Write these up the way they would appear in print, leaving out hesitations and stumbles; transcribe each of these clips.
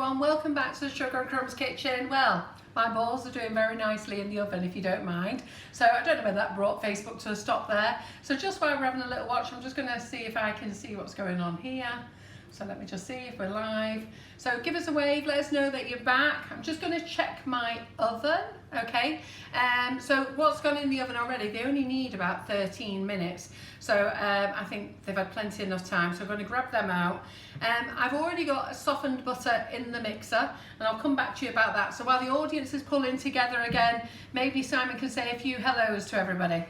everyone, welcome back to the Sugar and Crumbs kitchen. Well, my balls are doing very nicely in the oven if you don't mind. So I don't know whether that brought Facebook to a stop there. So just while we're having a little watch, I'm just going to see if I can see what's going on here. So let me just see if we're live. So give us a wave, let us know that you're back. I'm just going to check my oven, okay? So what's gone in the oven already, they only need about 13 minutes. So I think they've had plenty enough time. So I'm going to grab them out. I've already got softened butter in the mixer, and I'll come back to you about that. So while the audience is pulling together again, maybe Simon can say a few hellos to everybody.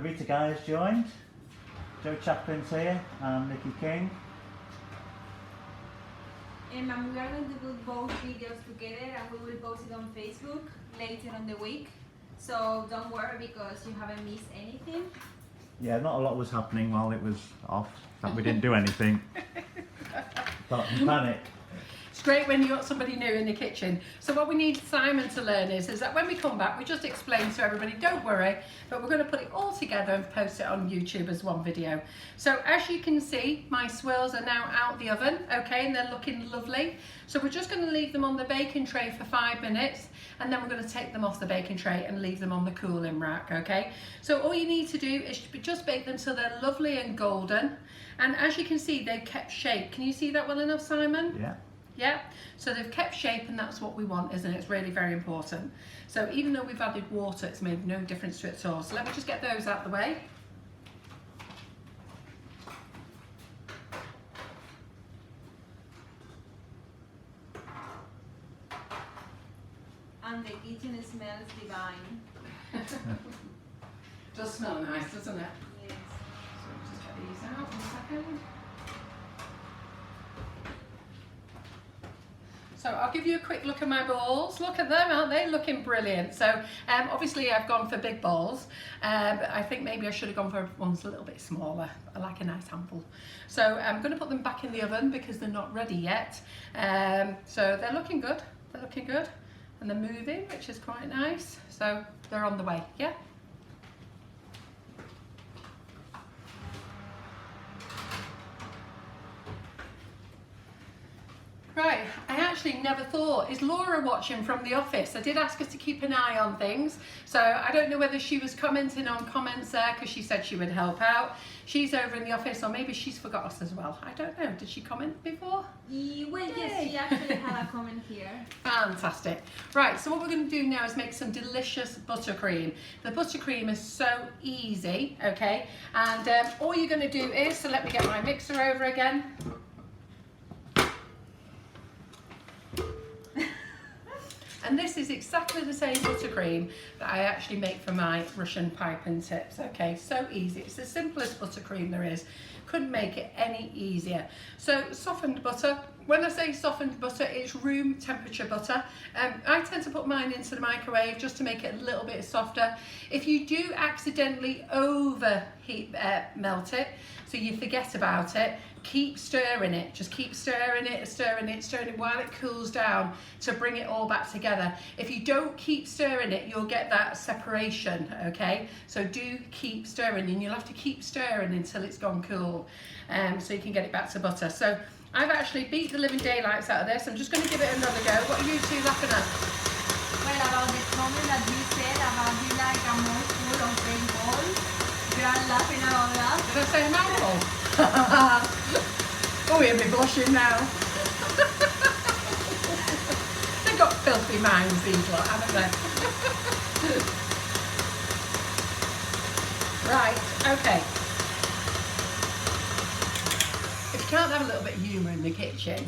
Rita Guy's joined. Joe Chaplin's here, and Nikki King. We are going to put both videos together and we will post it on Facebook later on the week. So don't worry because you haven't missed anything. Yeah, not a lot was happening while it was off. In fact, we didn't do anything. But panic. It's great when you've got somebody new in the kitchen. So what we need Simon to learn is that when we come back, we just explain to everybody, don't worry, but we're going to put it all together and post it on YouTube as one video. So as you can see, my swirls are now out the oven, okay, and they're looking lovely. So we're just going to leave them on the baking tray for 5 minutes, and then we're going to take them off the baking tray and leave them on the cooling rack, okay? So all you need to do is just bake them so they're lovely and golden. And as you can see, they've kept shape. Can you see that well enough, Simon? Yeah. Yeah, so they've kept shape, and that's what we want, isn't it? It's really very important. So even though we've added water, it's made no difference to it at all. So let me just get those out the way. And the kitchen smells divine. Does smell nice, doesn't it? Yes. So we'll just get these out in a second. So I'll give you a quick look at my balls. Look at them, aren't they looking brilliant? So obviously I've gone for big balls. I think maybe I should have gone for ones a little bit smaller. I like a nice handful. So I'm going to put them back in the oven because they're not ready yet. So they're looking good. They're looking good. And they're moving, which is quite nice. So they're on the way, yeah? Right, I actually never thought, is Laura watching from the office? I did ask her to keep an eye on things, so I don't know whether she was commenting on comments there because she said she would help out. She's over in the office, or maybe she's forgot us as well. I don't know, did she comment before? Well, yes, she actually had a comment here. Fantastic. Right, so what we're going to do now is make some delicious buttercream. The buttercream is so easy, okay? And all you're going to do is, so let me get my mixer over again. And this is exactly the same buttercream that I actually make for my Russian pipe and tips, okay? So easy. It's the simplest buttercream there is. Couldn't make it any easier. So softened butter. When I say softened butter, it's room temperature butter. I tend to put mine into the microwave just to make it a little bit softer. If you do accidentally overheat, melt it, so you forget about it, keep stirring it. Just keep stirring it, stirring it, stirring it while it cools down to bring it all back together. If you don't keep stirring it, you'll get that separation, okay? So do keep stirring, and you'll have to keep stirring until it's gone cool, so you can get it back to butter. So I've actually beat the living daylights out of this. I'm just going to give it another go. What are you two laughing at? Well, about the comment that you said about you like a mouthful of big balls. You are laughing about that. Did I say a mouthful? Oh, you'll be blushing now. They've got filthy minds, these lot, haven't they? Right, okay. If you can't have a little bit of humour in the kitchen,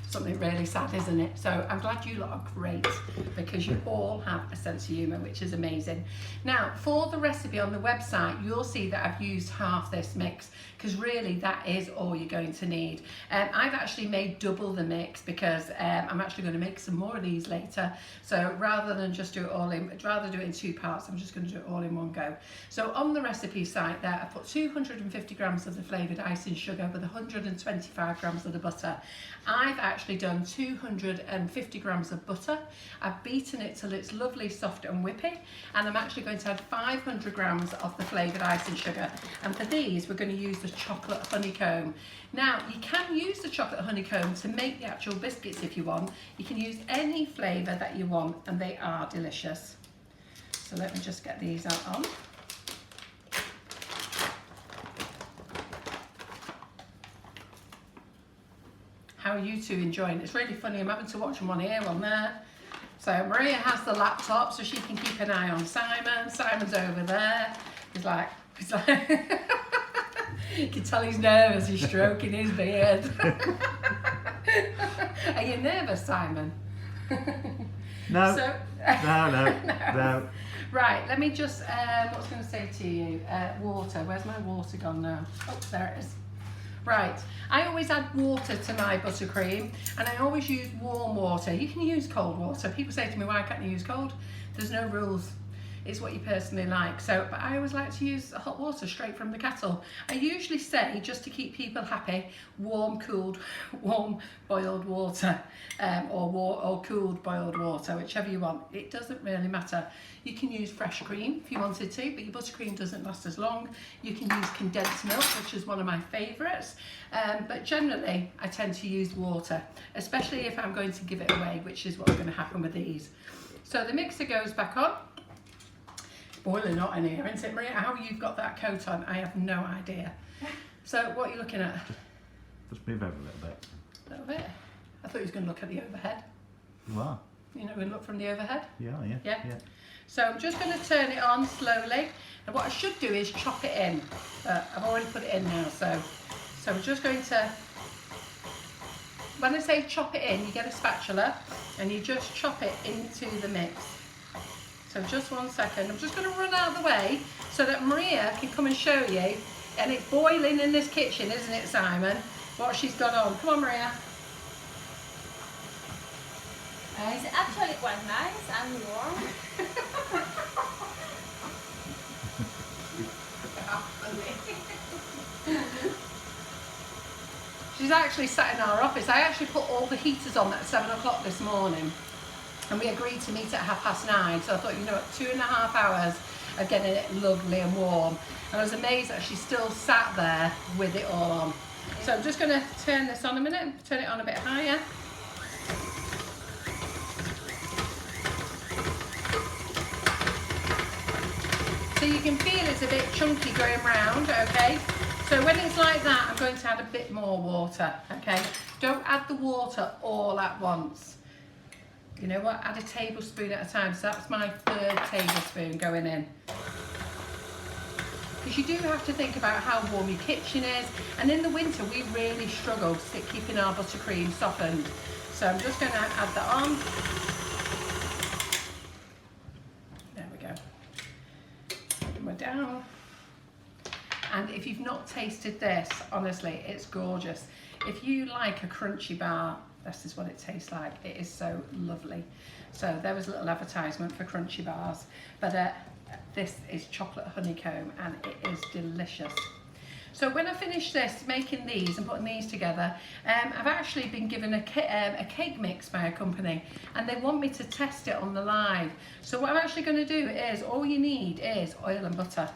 something really sad, isn't it? So I'm glad you lot are great because you all have a sense of humour, which is amazing. Now, for the recipe on the website, you'll see that I've used half this mix because really that is all you're going to need. I've actually made double the mix because I'm actually going to make some more of these later. So rather than just do it all in, I'd rather do it in 2 parts. I'm just going to do it all in one go. So on the recipe site there, I put 250 grams of the flavoured icing sugar with 125 grams of the butter. I've actually actually done 250 grams of butter. I've beaten it till it's lovely, soft and whippy, and I'm actually going to add 500 grams of the flavoured icing sugar. And for these, we're going to use the chocolate honeycomb. Now, you can use the chocolate honeycomb to make the actual biscuits if you want. You can use any flavour that you want, and they are delicious. So let me just get these out on. How are you two enjoying it? It's really funny, I'm having to watch them one here, one there. So Maria has the laptop so she can keep an eye on Simon. Simon's over there. He's like you can tell he's nervous, he's stroking his beard. Are you nervous, Simon? No. So, no. Right, let me just, what was I going to say to you? Water, where's my water gone now? Oh, there it is. Right, I always add water to my buttercream, and I always use warm water. You can use cold water. People say to me, why can't you use cold? There's no rules. It's what you personally like. So, but I always like to use hot water straight from the kettle. I usually say, just to keep people happy, warm boiled water, or cooled boiled water, whichever you want. It doesn't really matter. You can use fresh cream if you wanted to, but your buttercream doesn't last as long. You can use condensed milk, which is one of my favourites. But generally, I tend to use water, especially if I'm going to give it away, which is what's going to happen with these. So the mixer goes back on. Boiling hot in here, isn't it, Maria? How you've got that coat on, I have no idea. So what are you looking at? Just move over a little bit. A little bit? I thought you was going to look at the overhead. You are? You know, we look from the overhead? Yeah. So I'm just going to turn it on slowly. And what I should do is chop it in. But I've already put it in now, so I'm just going to, when I say chop it in, you get a spatula and you just chop it into the mix. So just 1 second, I'm just going to run out of the way so that Maria can come and show you. And it's boiling in this kitchen, isn't it, Simon? What she's got on. Come on, Maria. It's actually quite nice and warm. She's actually sat in our office. I actually put all the heaters on at 7 o'clock this morning. And we agreed to meet at 9:30, so I thought, you know what, 2.5 hours of getting it lovely and warm. And I was amazed that she still sat there with it all on. So I'm just going to turn this on a minute, turn it on a bit higher. So you can feel it's a bit chunky going round, okay? So when it's like that, I'm going to add a bit more water, okay? Don't add the water all at once. You know what, add a tablespoon at a time. So that's my 3rd tablespoon going in. Because you do have to think about how warm your kitchen is. And in the winter, we really struggle keeping our buttercream softened. So I'm just going to add that on. There we go. And we're down. And if you've not tasted this, honestly, it's gorgeous. If you like a crunchy bar, this is what it tastes like. It is so lovely. So there was a little advertisement for crunchy bars, but this is chocolate honeycomb and it is delicious. So when I finish this, making these and putting these together, I've actually been given a cake mix by a company, and they want me to test it on the live. So what I'm actually going to do is, all you need is oil and butter,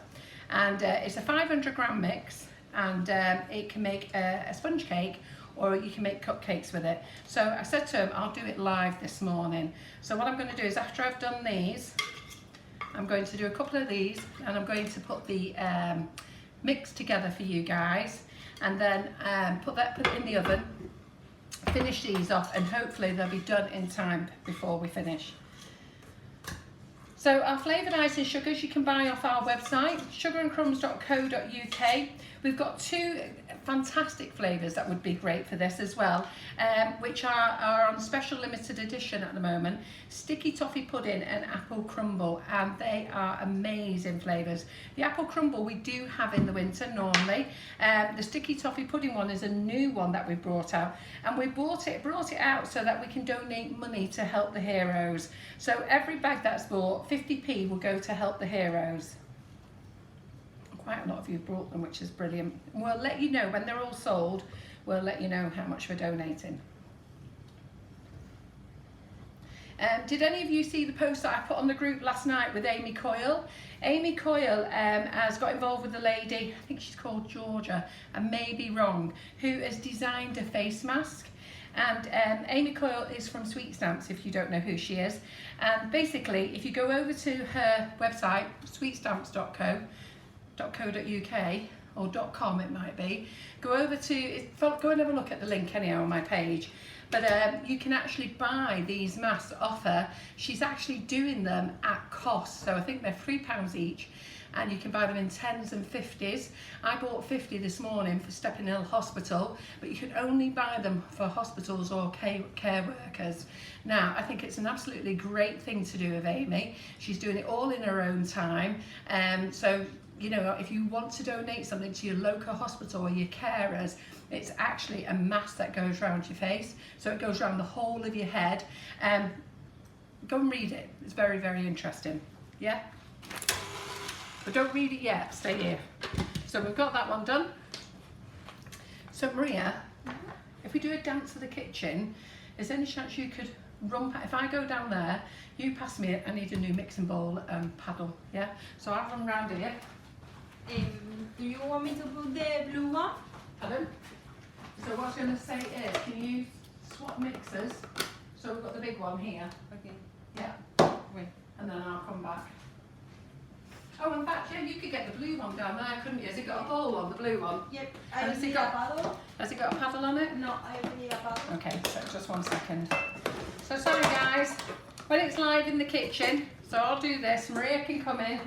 and it's a 500 gram mix, and it can make a sponge cake, or you can make cupcakes with it. So I said to him, I'll do it live this morning. So what I'm going to do is, after I've done these, I'm going to do a couple of these, and I'm going to put the mix together for you guys, and then put it in the oven, finish these off, and hopefully they'll be done in time before we finish. So our flavoured icing sugars you can buy off our website, sugarandcrumbs.co.uk. We've got 2 fantastic flavours that would be great for this as well, which are on special limited edition at the moment. Sticky toffee pudding and apple crumble, and they are amazing flavours. The apple crumble we do have in the winter normally. The sticky toffee pudding one is a new one that we brought out, and we brought it out so that we can donate money to help the heroes. So every bag that's bought, 50p will go to help the heroes. Quite a lot of you brought them, which is brilliant. And we'll let you know when they're all sold. We'll let you know how much we're donating. Did any of you see the post that I put on the group last night with Amy Coyle? Amy Coyle has got involved with a lady, I think she's called Georgia, I may be wrong, who has designed a face mask. And Amy Coyle is from Sweet Stamps, if you don't know who she is. And basically, if you go over to her website, sweetstamps.co.uk, or .com it might be, go and have a look at the link anyhow on my page. But you can actually buy these masks off her. She's actually doing them at cost, so I think they're £3 each, and you can buy them in 10s and 50s. I bought 50 this morning for Stepping Hill Hospital, but you can only buy them for hospitals or care workers. Now, I think it's an absolutely great thing to do with Amy. She's doing it all in her own time, so you know, if you want to donate something to your local hospital or your carers, it's actually a mask that goes around your face, so it goes around the whole of your head. Go and read it, it's very, very interesting, yeah? But don't read it yet, stay here. So we've got that one done. So Maria, if we do a dance of the kitchen, is there any chance you could run, if I go down there, you pass me it, I need a new mixing bowl and paddle, yeah? So I'll run round here. Do you want me to put the blue one? Pardon? So what I was going to say is, can you swap mixers? So we've got the big one here. Okay. Yeah. Wait. And then I'll come back. Oh, in fact, yeah, you could get the blue one down there, couldn't you? Has it got a bowl on, the blue one? Yep. And has it a got- paddle. Has it got a paddle on it? No, I need a paddle. Okay, so just 1 second. So sorry guys, when it's live in the kitchen, so I'll do this, Maria can come in.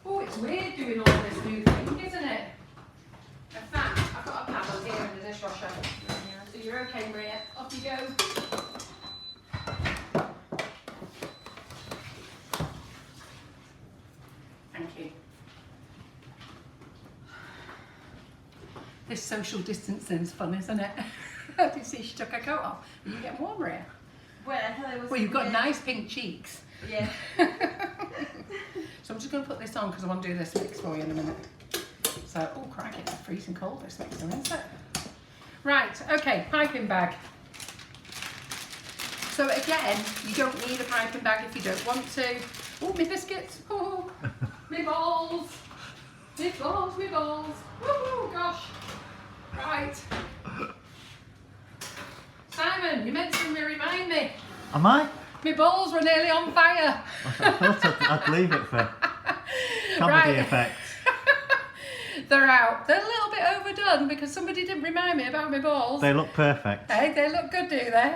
Oh, it's weird doing all this new thing, isn't it? In fact, I've got a paddle here in the dishwasher. So you're okay, Maria, off you go. Thank you. This social distancing's fun, isn't it? Did you see she took her coat off? Are you getting warm, Maria? Well, I thought it was. Well, you've got nice pink cheeks. Yeah. So I'm just going to put this on because I want to do this mix for you in a minute. So, oh crikey, it's freezing cold this mixer, isn't it? Right, okay, piping bag. So again, you don't need a piping bag if you don't want to. Oh, my biscuits. Oh, my balls. My balls, my balls. Woohoo, gosh. Right. Simon, you meant to remind me. Am I? My balls were nearly on fire. I thought I'd leave it for comedy Right. effect. They're out. They're a little bit overdone because somebody didn't remind me about my balls. They look perfect. Hey, they look good, do they?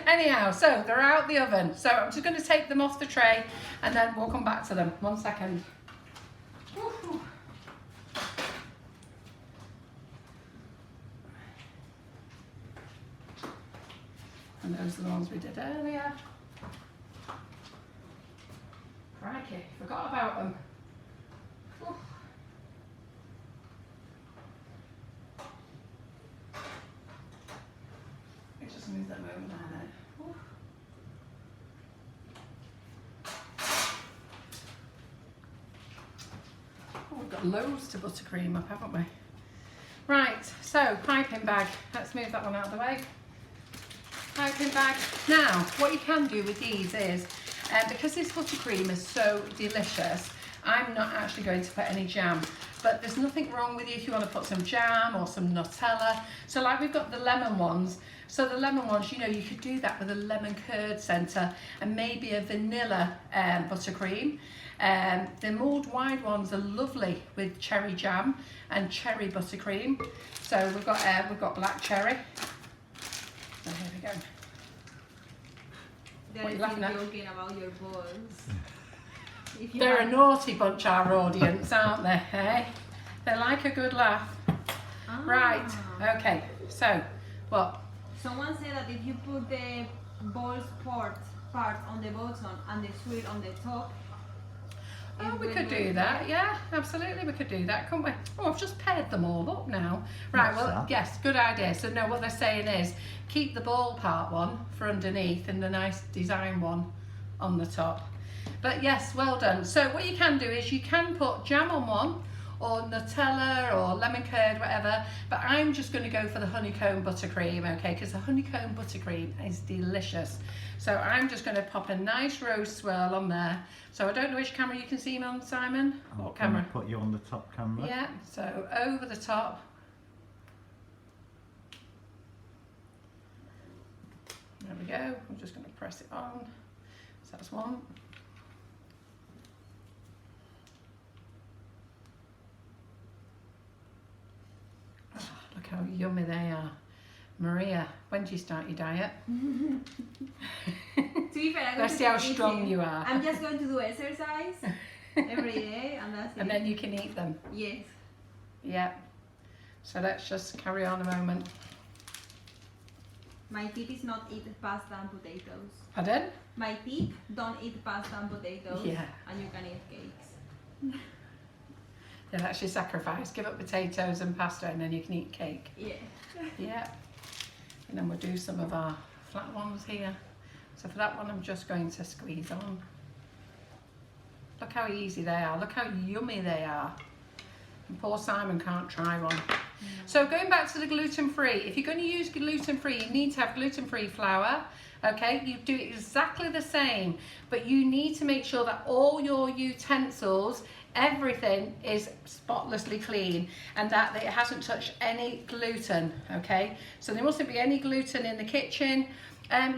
Anyhow, so they're out the oven. So I'm just going to take them off the tray and then we'll come back to them. 1 second. Woo-hoo. And those are the ones we did earlier. Crikey, forgot about them. Oof. Let's just move them over there then. Oof. Oh, we've got loads to buttercream up, haven't we? Right, so piping bag. Let's move that one out of the way. Piping bag. Now, what you can do with these is, because this buttercream is so delicious, I'm not actually going to put any jam, but there's nothing wrong with you if you want to put some jam or some Nutella. So like we've got the lemon ones, so the lemon ones, you know, you could do that with a lemon curd centre and maybe a vanilla buttercream. The mulled wide ones are lovely with cherry jam and cherry buttercream. So we've got black cherry. So here we go. What are you laughing at? Joking about your balls. If you They're a have- naughty bunch, our audience, aren't they? Eh? They like a good laugh. Ah. Right, okay, so, what? Someone said that if you put the balls part on the bottom and the sweet on the top. Oh, it we will could do work. that, yeah, absolutely we could do that, couldn't we? Oh, I've just paired them all up now. Right, What's well, that? yes, good idea. So no, what they're saying is, keep the ball part one for underneath and the nice design one on the top. But yes, well done. So what you can do is you can put jam on one, or Nutella or lemon curd, whatever, but I'm just going to go for the honeycomb buttercream, okay, because the honeycomb buttercream is delicious. So I'm just going to pop a nice rose swirl on there. So I don't know which camera you can see me on, Simon. What camera? Put you on the top camera. Yeah, so over the top. There we go. I'm just going to press it on. So that's one. Oh, look how yummy they are. Maria, when do you start your diet? To be fair, Let's see how strong you are. I'm just going to do exercise every day, and that's it. And then you can eat them. Yes. Yeah. So let's just carry on a moment. My tip is not eat pasta and potatoes. Pardon? My tip, don't eat pasta and potatoes. Yeah. And you can eat cakes. Yeah, that's your sacrifice. Give up potatoes and pasta and then you can eat cake. Yeah. Yeah. And then we'll do some of our flat ones here. So for that one, I'm just going to squeeze on. Look how easy they are. Look how yummy they are. And poor Simon can't try one. So going back to the gluten-free, if you're going to use gluten-free, you need to have gluten-free flour. Okay, you do exactly the same, but you need to make sure that all your utensils, everything is spotlessly clean and that it hasn't touched any gluten. Okay, so there mustn't be any gluten in the kitchen.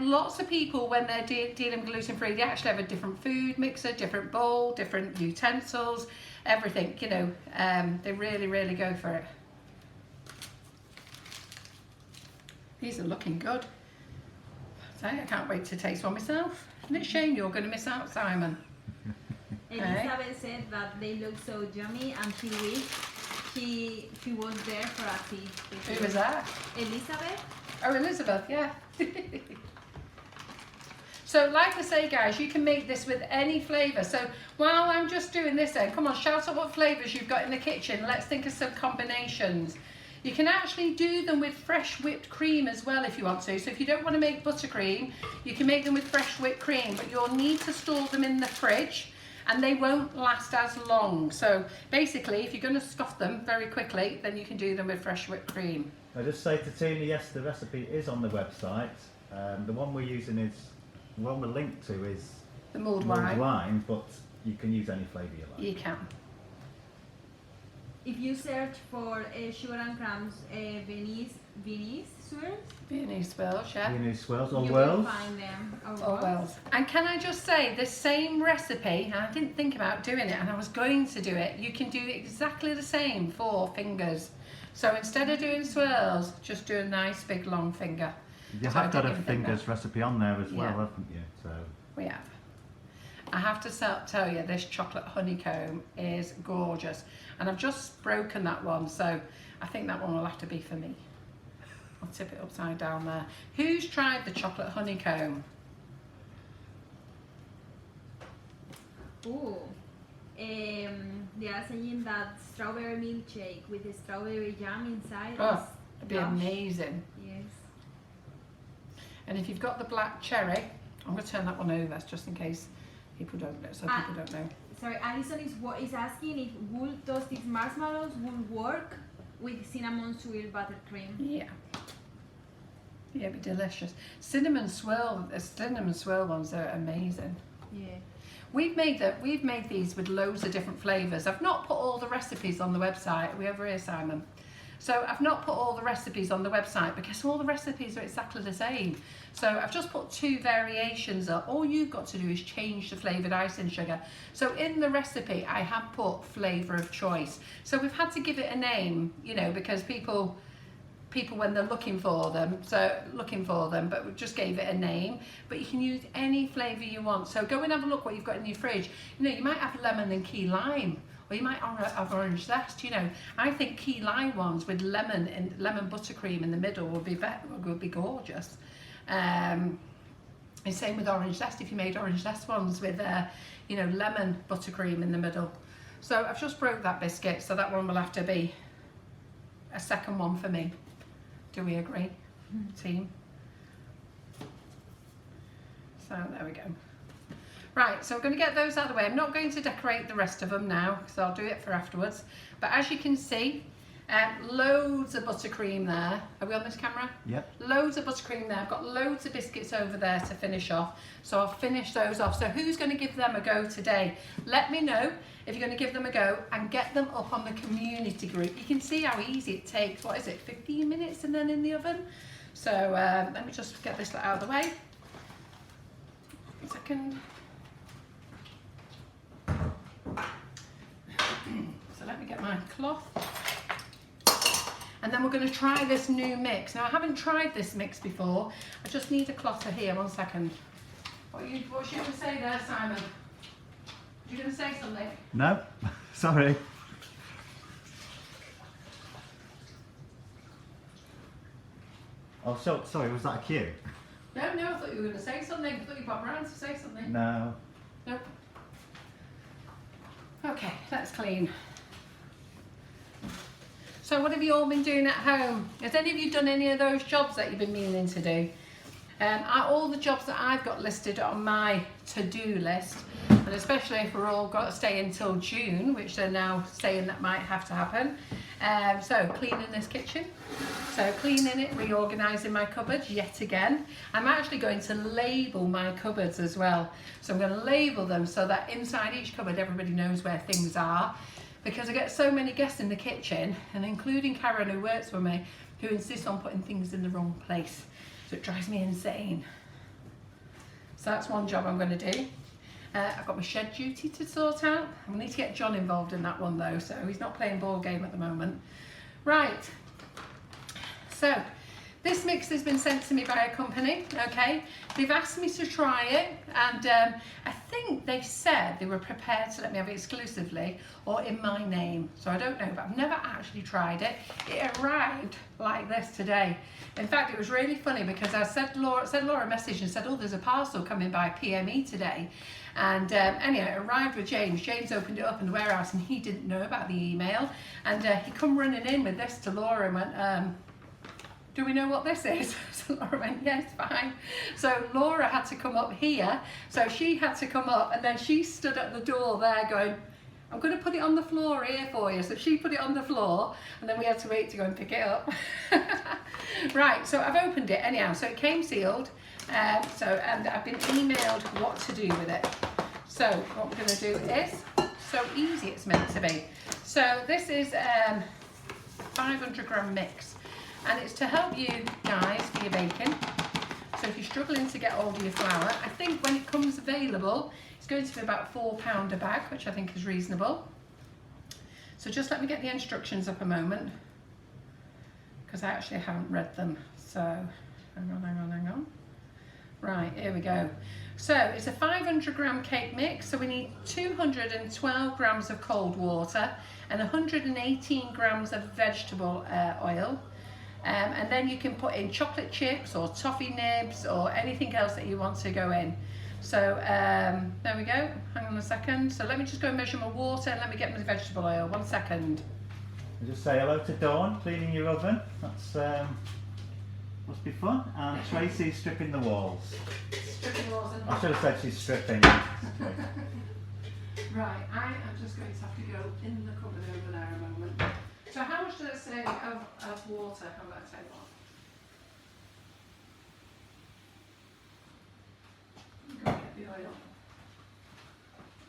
Lots of people, when they're dealing gluten-free, they actually have a different food mixer, different bowl, different utensils, everything, you know. They really go for it. These are looking good. I can't wait to taste one myself. Isn't it a shame you're going to miss out, Simon? Elizabeth said that they look so yummy, and she wished she was there for a tea. Who was that? Elizabeth. Oh, Elizabeth, yeah. So like I say, guys, you can make this with any flavour. So while I'm just doing this then, come on, shout out what flavours you've got in the kitchen. Let's think of some combinations. You can actually do them with fresh whipped cream as well if you want to. So if you don't want to make buttercream, you can make them with fresh whipped cream, but you'll need to store them in the fridge and they won't last as long. So basically, if you're going to scoff them very quickly, then you can do them with fresh whipped cream. I just say to Tina, yes, the recipe is on the website. The one we're using is, the one we're linked to is The mulled wine. but you can use any flavour you like. You can. If you search for Sugar and Crumbs Viennese Whirls, Viennese Whirls, yeah. Viennese Swirls or you Whirls. will find them. Oh, Wells. And can I just say, this same recipe, and I didn't think about doing it and I was going to do it, you can do exactly the same for fingers. So instead of doing swirls, just do a nice big long finger. You So I have got didn't a even think fingers that. recipe on there as well, Yeah. haven't you? So We have. I have to tell you, this chocolate honeycomb is gorgeous. And I've just broken that one, so I think that one will have to be for me. I'll tip it upside down there. Who's tried the chocolate honeycomb? Oh, they are saying that strawberry milkshake with the strawberry jam inside. Oh, it'd be lush. amazing. Yes. And if you've got the black cherry, I'm going to turn that one over just in case people don't know, people don't know. Sorry, Alison is asking if wool toasted marshmallows would work with cinnamon swirl buttercream. Yeah. Yeah, it'd be delicious. Cinnamon swirl ones are amazing. Yeah. We've made these with loads of different flavours. I've not put all the recipes on the website. Are we over here, Simon? So I've not put all the recipes on the website because all the recipes are exactly the same. So I've just put 2 variations up. All you've got to do is change the flavoured icing sugar. So in the recipe, I have put flavour of choice. So we've had to give it a name, you know, because people when they're looking for them, but we just gave it a name. But you can use any flavour you want. So go and have a look what you've got in your fridge. You know, you might have lemon and key lime. Or you might have orange zest, you know. I think key lime ones with lemon and lemon buttercream in the middle would be gorgeous. And same with orange zest, if you made orange zest ones with, you know, lemon buttercream in the middle. So I've just broke that biscuit, so that one will have to be a second one for me. Do we agree, team? So there we go. Right, so we're going to get those out of the way. I'm not going to decorate the rest of them now because I'll do it for afterwards. But as you can see, loads of buttercream there. Are we on this camera? Yep. Loads of buttercream there. I've got loads of biscuits over there to finish off. So I'll finish those off. So who's going to give them a go today? Let me know if you're going to give them a go and get them up on the community group. You can see how easy it takes. What is it, 15 minutes and then in the oven? So let me just get this out of the way. A second. So let me get my cloth. And then we're going to try this new mix. Now I haven't tried this mix before. I just need a cloth here, 1 second. What's you going to say there, Simon? You going to say something? No, sorry. Oh, so sorry. Was that a cue? No, I thought you were going to say something. I thought you popped around to say something. No. Nope. Okay, let's clean. So what have you all been doing at home? Has any of you done any of those jobs that you've been meaning to do? All the jobs that I've got listed on my to-do list, and especially if we're all got to stay until June, which they're now saying that might have to happen. So cleaning this kitchen, so cleaning it, reorganising my cupboards yet again. I'm actually going to label my cupboards as well. So I'm going to label them so that inside each cupboard everybody knows where things are. Because I get so many guests in the kitchen, and including Karen who works for me, who insists on putting things in the wrong place. So it drives me insane. So that's one job I'm going to do. I've got my shed duty to sort out. I need to get John involved in that one though, so he's not playing board game at the moment. Right, so this mix has been sent to me by a company, okay? They've asked me to try it, and I think they said they were prepared to let me have it exclusively or in my name. So I don't know, but I've never actually tried it. It arrived like this today. In fact, it was really funny because I sent Laura a message and said, oh, there's a parcel coming by PME today. And anyhow, it arrived with James. James opened it up in the warehouse and he didn't know about the email. And he come running in with this to Laura and went, do we know what this is? So Laura went, yes, fine. So Laura had to come up here. So she had to come up and then she stood at the door there going, I'm going to put it on the floor here for you. So she put it on the floor and then we had to wait to go and pick it up. Right, so I've opened it anyhow. So it came sealed. And I've been emailed what to do with it. So what we're going to do is, so easy it's meant to be. So this is 500 gram mix. And it's to help you guys for your baking. So if you're struggling to get hold of your flour, I think when it comes available, it's going to be about £4 a bag, which I think is reasonable. So just let me get the instructions up a moment, because I actually haven't read them. So hang on. Right, here we go. So it's a 500 gram cake mix. So we need 212 grams of cold water and 118 grams of vegetable oil. And then you can put in chocolate chips or toffee nibs or anything else that you want to go in. So there we go. Hang on a second. So let me just go and measure my water and let me get my vegetable oil. 1 second. And just say hello to Dawn, cleaning your oven. That's must be fun. And Tracy's stripping the walls. Stripping walls and I should have said she's stripping. Right, I am just going to have to go in the cupboard over there a moment. So how much did I say of water? How about I tell you what? Go and get the oil.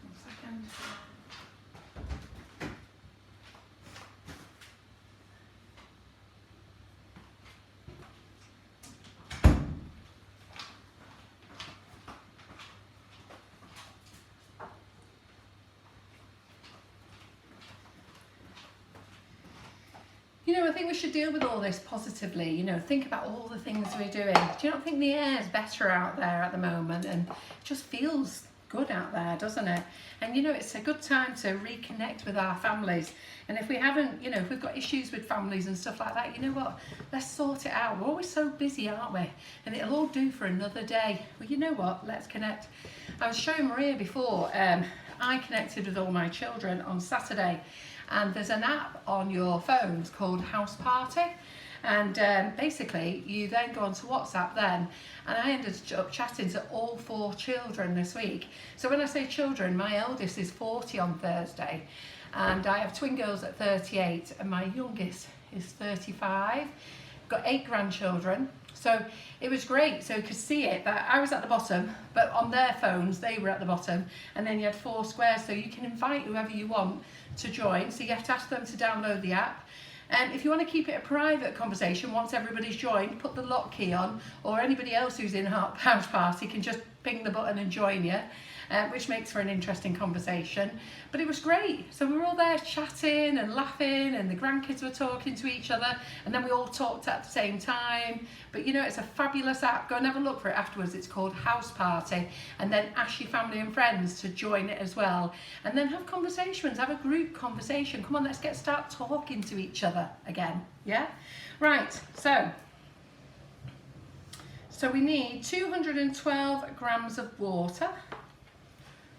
1 second. You know, I think we should deal with all this positively, you know, think about all the things we're doing. Do you not think the air is better out there at the moment and it just feels good out there, doesn't it? And you know, it's a good time to reconnect with our families. And if we haven't, you know, if we've got issues with families and stuff like that, you know what, let's sort it out. We're always so busy, aren't we? And it'll all do for another day. Well, you know what, let's connect. I was showing Maria before, I connected with all my children on Saturday. And there's an app on your phones called House Party, And basically you then go onto WhatsApp then, and I ended up chatting to all 4 children this week. So when I say children, my eldest is 40 on Thursday, and I have twin girls at 38, and my youngest is 35. Got 8 grandchildren. So it was great, so you could see it, that I was at the bottom, but on their phones they were at the bottom, and then you had 4 squares, so you can invite whoever you want to join. So you have to ask them to download the app. And if you want to keep it a private conversation, once everybody's joined, put the lock key on, or anybody else who's in house party can just ping the button and join you, which makes for an interesting conversation. But it was great. So we were all there chatting and laughing, and the grandkids were talking to each other, and then we all talked at the same time. But you know, it's a fabulous app. Go and have a look for it afterwards. It's called House Party, and then ask your family and friends to join it as well, and then have conversations, have a group conversation. Come on, let's start talking to each other again. Yeah, right. So we need 212 grams of water.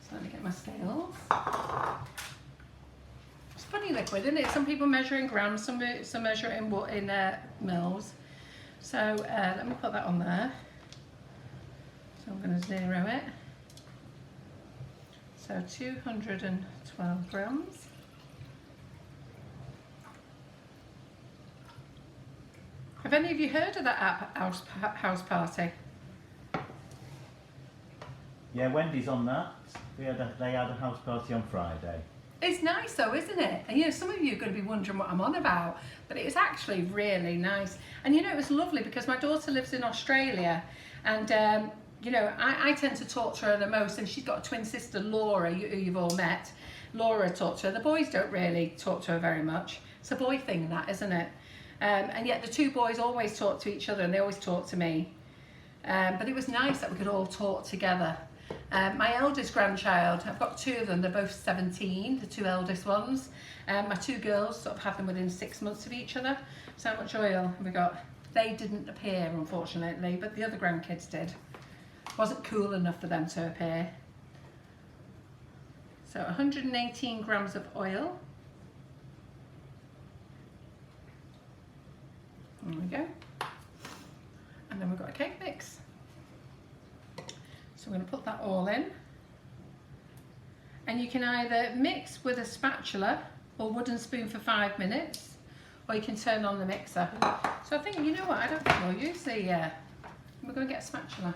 So let me get my scales. It's funny liquid, isn't it? Some people measure in grams, some measure it in mils. So let me put that on there. So I'm going to 0 it. So 212 grams. Have any of you heard of that app, House Party? Yeah, Wendy's on that. They had a house party on Friday. It's nice though, isn't it? And you know, some of you are going to be wondering what I'm on about, but it's actually really nice. And you know, it was lovely because my daughter lives in Australia, and you know, I tend to talk to her the most, and she's got a twin sister, Laura, who you've all met. Laura talked to her. The boys don't really talk to her very much. It's a boy thing, that, isn't it? And yet the 2 boys always talk to each other, and they always talk to me. But it was nice that we could all talk together. My eldest grandchild, I've got 2 of them, they're both 17, the 2 eldest ones. My 2 girls sort of had them within 6 months of each other. So how much oil have we got? They didn't appear, unfortunately, but the other grandkids did. Wasn't cool enough for them to appear. So 118 grams of oil. There we go. And then we've got a cake mix. So we're going to put that all in. And you can either mix with a spatula or wooden spoon for 5 minutes, or you can turn on the mixer. So I think, you know what, I don't think we'll use the, we're going to get a spatula.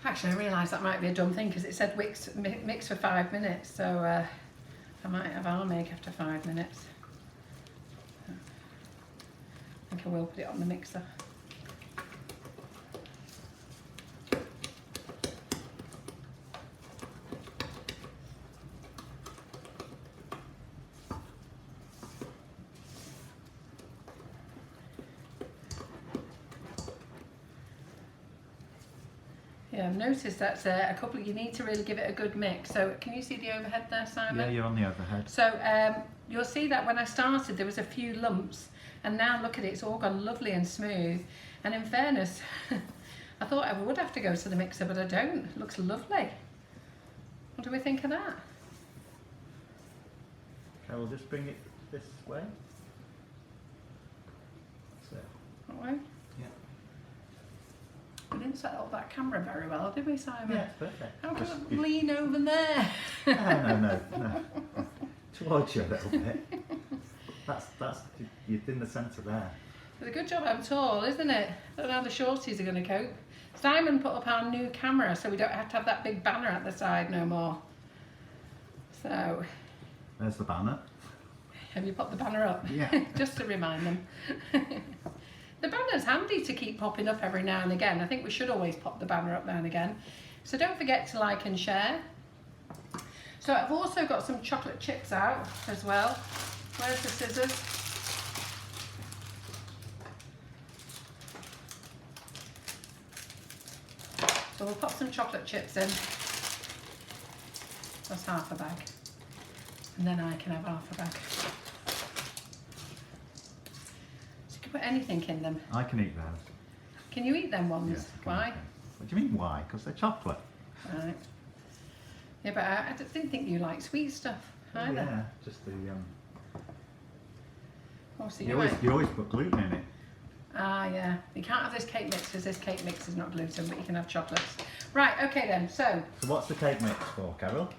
Actually, I realised that might be a dumb thing because it said mix for 5 minutes, so I might have our make after 5 minutes. I think I will put it on the mixer. Yeah, I've noticed that's a couple, you need to really give it a good mix. So can you see the overhead there, Simon? Yeah, you're on the overhead. So you'll see that when I started there was a few lumps, and now look at it, it's all gone lovely and smooth. And in fairness, I thought I would have to go to the mixer, but I don't. It looks lovely. What do we think of that? Okay, we'll just bring it this way. So, That way? yeah. We didn't set up that camera very well, did we, Simon? Yeah, it's perfect. How Just can I lean over there? no. Towards you a little bit. That's you're in the centre there. It's a good job I'm tall, isn't it? I don't know how the shorties are going to cope. Simon put up our new camera so we don't have to have that big banner at the side no more. So, There's the banner. have you put the banner up? Yeah. Just to remind them. The banner's handy to keep popping up every now and again. I think we should always pop the banner up now and again. So don't forget to like and share. So I've also got some chocolate chips out as well. Where's the scissors? So we'll pop some chocolate chips in. That's half a bag. And then I can have half a bag. So you can put anything in them. I can eat those. Can you eat them ones? Yes, I can Why? eat them. What do you mean why? Because they're chocolate. Right. Yeah, but I didn't think you liked sweet stuff either. Yeah, just the Oh, so you always put gluten in it. Ah, yeah. You can't have this cake mix because this cake mix is not gluten, but you can have chocolates. Right, okay then. So what's the cake mix for, Carol?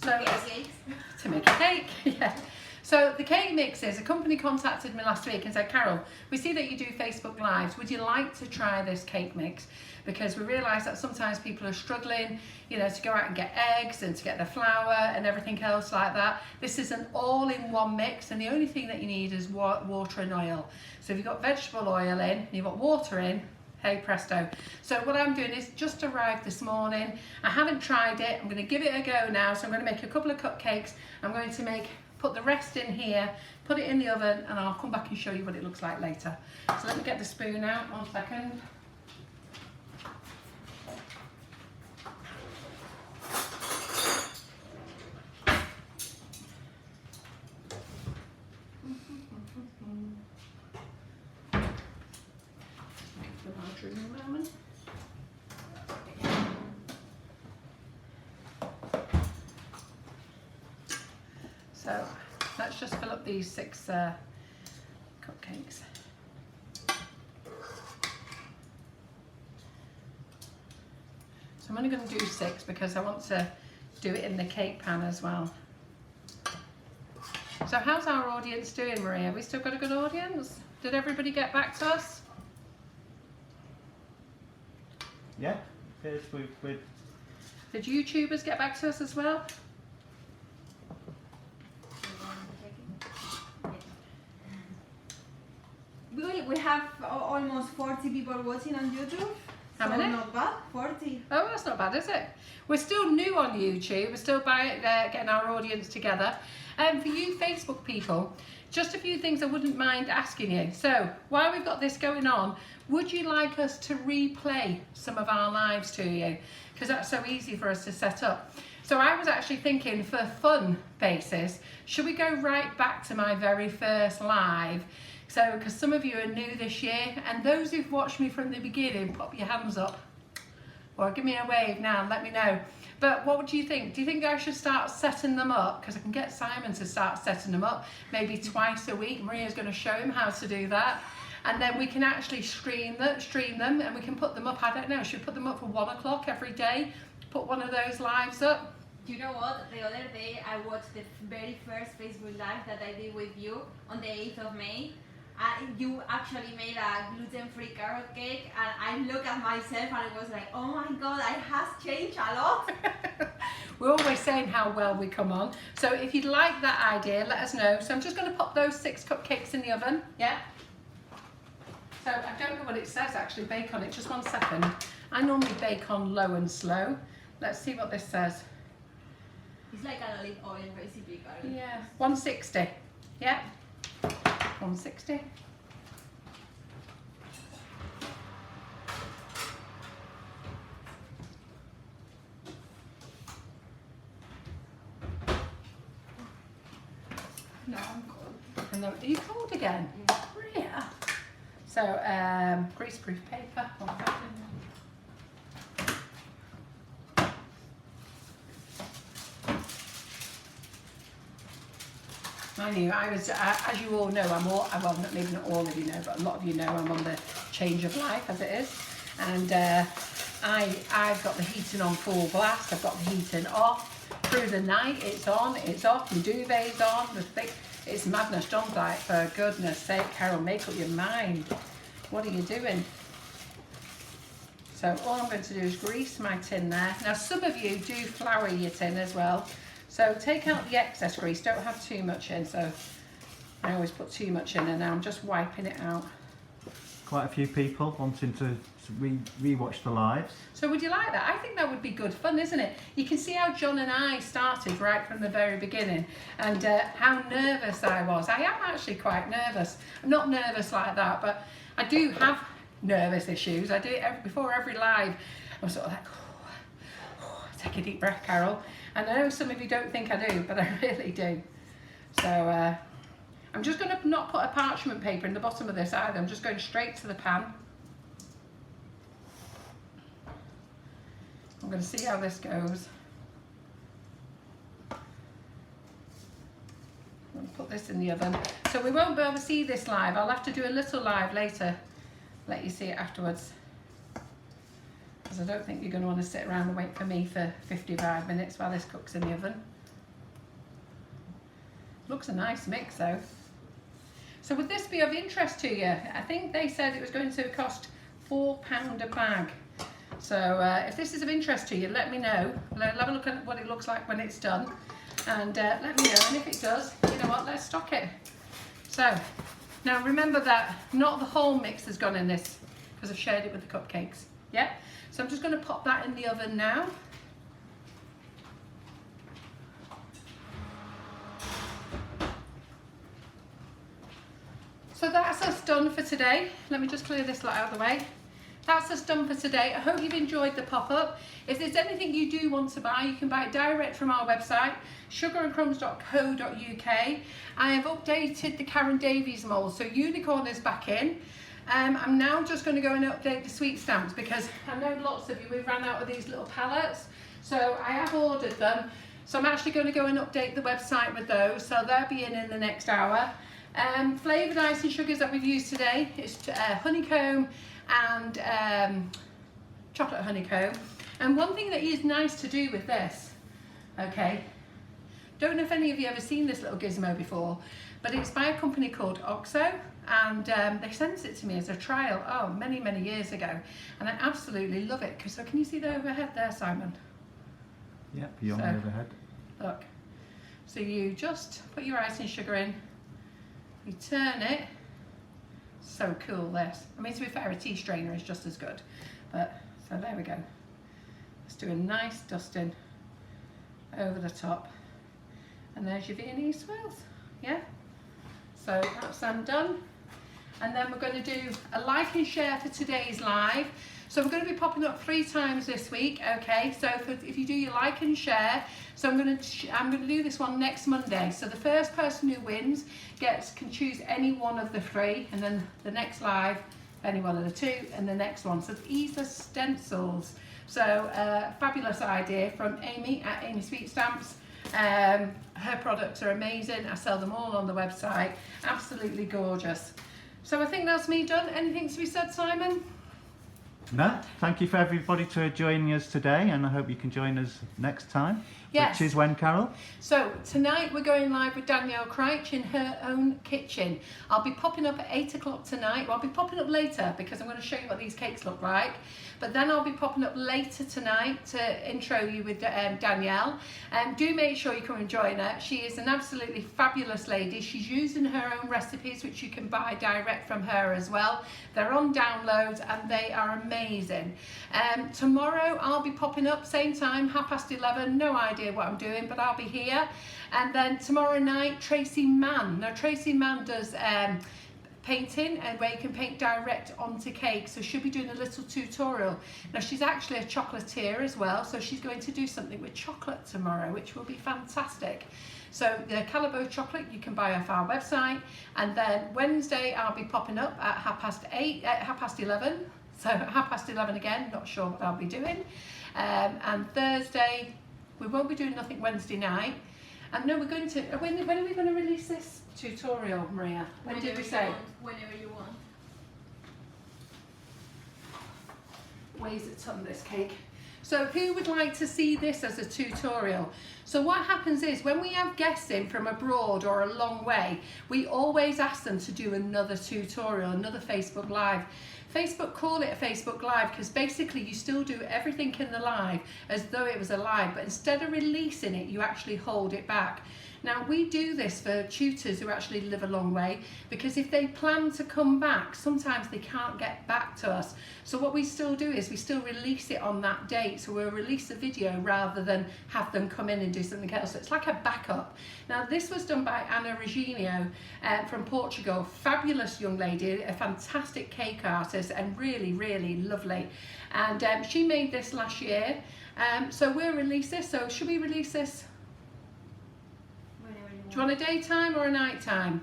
To make a cake. Yeah. So the cake mix is, a company contacted me last week and said, Carol, we see that you do Facebook Lives. Would you like to try this cake mix? Because we realise that sometimes people are struggling, you know, to go out and get eggs and to get the flour and everything else like that. This is an all-in-one mix, and the only thing that you need is water and oil. So if you've got vegetable oil in, and you've got water in, hey presto. So what I'm doing is just arrived this morning. I haven't tried it. I'm going to give it a go now. So I'm going to make a couple of cupcakes. I'm going to put the rest in here, put it in the oven, and I'll come back and show you what it looks like later. So let me get the spoon out, 1 second. So let's just fill up these 6 cupcakes. So I'm only going to do 6 because I want to do it in the cake pan as well. So how's our audience doing, Maria? Have we still got a good audience? Did everybody get back to us? Yeah, here's with. Did YouTubers get back to us as well? We have almost 40 people watching on YouTube. How so many? Not bad, 40. Oh, that's not bad, is it? We're still new on YouTube. We're still getting our audience together. For you Facebook people, just a few things I wouldn't mind asking you. So, while we've got this going on, would you like us to replay some of our lives to you? Because that's so easy for us to set up. So I was actually thinking, for fun basis, should we go right back to my very first live? So, because some of you are new this year, and those who've watched me from the beginning, pop your hands up, or give me a wave now and let me know. But what do you think? Do you think I should start setting them up? Because I can get Simon to start setting them up, maybe twice a week. Maria's going to show him how to do that. And then we can actually stream them, and we can put them up. I don't know, should we put them up for 1 o'clock every day? Put one of those lives up? You know what? The other day I watched the very first Facebook Live that I did with you on the 8th of May. You actually made a gluten-free carrot cake, and I looked at myself and I was like, oh my god, I have changed a lot. We're always saying how well we come on. So if you'd like that idea, let us know. So I'm just going to pop those 6 cupcakes in the oven. Yeah. So I don't know what it says actually, bake on it. Just 1 second. I normally bake on low and slow. Let's see what this says. It's like an olive oil recipe, Carol. Yeah. 160. Yeah. 160. No, I'm cold. And then, are you cold again? Yeah. So, greaseproof paper. I knew I was, as you all know, well, maybe not all of you know, but a lot of you know I'm on the change of life as it is. And I've got the heating on full blast, I've got the heating off. Through the night, it's on, it's off, the duvet's on, it's madness. John's like, for goodness sake, Carol, make up your mind. What are you doing? So all I'm going to do is grease my tin there. Now some of you do flour your tin as well. So take out the excess grease, don't have too much in. So I always put too much in, and now I'm just wiping it out. Quite a few people wanting to re-watch the lives. So would you like that? I think that would be good fun, isn't it? You can see how John and I started right from the very beginning, and how nervous I was. I am actually quite nervous. I'm not nervous like that, but I do have nervous issues. I do it before every live. I'm sort of like, take a deep breath, Carol. And I know some of you don't think I do, but I really do. So I'm just going to not put a parchment paper in the bottom of this either. I'm just going straight to the pan. I'm going to see how this goes. put this in the oven. So we won't be able to see this live. I'll have to do a little live later, let you see it afterwards. Because I don't think you're going to want to sit around and wait for me for 55 minutes while this cooks in the oven. Looks a nice mix though. So would this be of interest to you? I think they said it was going to cost £4 a bag. So if this is of interest to you, let me know. Have a look at what it looks like when it's done. And let me know, and if it does, you know what, let's stock it. So, now remember that not the whole mix has gone in this, because I've shared it with the cupcakes, yeah? So I'm just going to pop that in the oven now. So that's us done for today. Let me just clear this lot out of the way. That's us done for today. I hope you've enjoyed the pop-up. If there's anything you do want to buy, you can buy it direct from our website, sugarandcrumbs.co.uk. I have updated the Karen Davies mould, so unicorn is back in. I'm now just going to go and update the sweet stamps because I know lots of you, we've ran out of these little pallets, so I have ordered them. So I'm actually going to go and update the website with those, so they'll be in the next hour. Flavoured icing sugars that we've used today is honeycomb and chocolate honeycomb. And one thing that is nice to do with this, okay, don't know if any of you ever seen this little gizmo before, but it's by a company called Oxo, and they sent it to me as a trial, many years ago, and I absolutely love it. So can you see the overhead there, Simon? Yep, beyond the overhead. Look, so you just put your icing sugar in, you turn it. So cool, this. I mean, to be fair, a tea strainer is just as good. But, so there we go. Let's do a nice dusting over the top. And there's your Viennese swirls, yeah? So that's them done. And then we're going to do a like and share for today's live. So we're going to be popping up 3 times this week, okay? So if you do your like and share, so I'm going to do this one next Monday. So the first person who wins can choose any one of the 3, and then the next live, any one of the 2, and the next one. So these are stencils. So fabulous idea from Amy at Amy Sweet Stamps. Her products are amazing. I sell them all on the website. Absolutely gorgeous. So I think that's me done. Anything to be said, Simon? No, thank you for everybody for joining us today, and I hope you can join us next time. Yes. Which is when, Carol? So tonight we're going live with Danielle Crouch in her own kitchen. I'll be popping up at 8 o'clock tonight. Well, I'll be popping up later because I'm going to show you what these cakes look like. But then I'll be popping up later tonight to intro you with Danielle. Do make sure you come and join her. She is an absolutely fabulous lady. She's using her own recipes, which you can buy direct from her as well. They're on downloads and they are amazing. Tomorrow I'll be popping up, same time, 11:30. No idea what I'm doing, but I'll be here. And then tomorrow night, Tracy Mann. Now Tracy Mann does painting, and where you can paint direct onto cake, so she'll be doing a little tutorial. Now she's actually a chocolatier as well, so she's going to do something with chocolate tomorrow, which will be fantastic. So the Calabo chocolate you can buy off our website, and then Wednesday I'll be popping up at 11:30. So 11:30 again, not sure what I'll be doing. And Thursday we won't be doing nothing Wednesday night. And no, we're going to, when are we going to release this tutorial, Maria? When did we say? Whenever you want. Weighs a ton, this cake. So who would like to see this as a tutorial? So what happens is when we have guests in from abroad or a long way, we always ask them to do another tutorial, another Facebook Live. Facebook call it a Facebook Live because basically you still do everything in the live as though it was a live, but instead of releasing it, you actually hold it back. Now we do this for tutors who actually live a long way, because if they plan to come back, sometimes they can't get back to us. So what we still do is we still release it on that date. So we'll release the video rather than have them come in and do something else. So it's like a backup. Now this was done by Ana Reginio from Portugal. Fabulous young lady, a fantastic cake artist and really, really lovely. And she made this last year. So we'll release this. So should we release this? Do you want a daytime or a nighttime?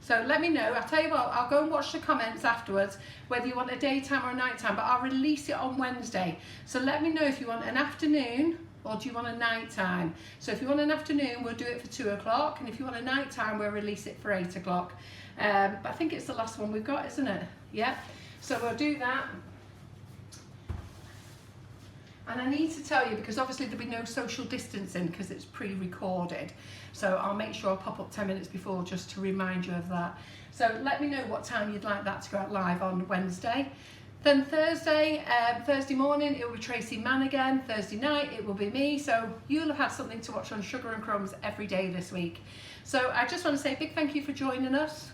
So let me know. I'll tell you what, I'll go and watch the comments afterwards whether you want a daytime or a nighttime, but I'll release it on Wednesday. So let me know if you want an afternoon or do you want a night time? So if you want an afternoon, we'll do it for 2 o'clock, and if you want a night time, we'll release it for 8 o'clock. But I think it's the last one we've got, isn't it? Yeah. So we'll do that. And I need to tell you, because obviously there'll be no social distancing because it's pre-recorded. So I'll make sure I'll pop up 10 minutes before just to remind you of that. So let me know what time you'd like that to go out live on Wednesday. Then Thursday morning, it will be Tracy Mann again. Thursday night, it will be me. So you'll have had something to watch on Sugar and Crumbs every day this week. So I just want to say a big thank you for joining us,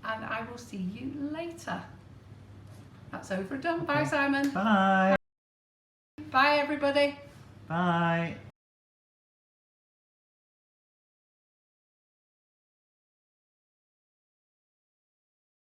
and I will see you later. That's over and done. Okay. Bye, Simon. Bye. Bye, everybody. Bye.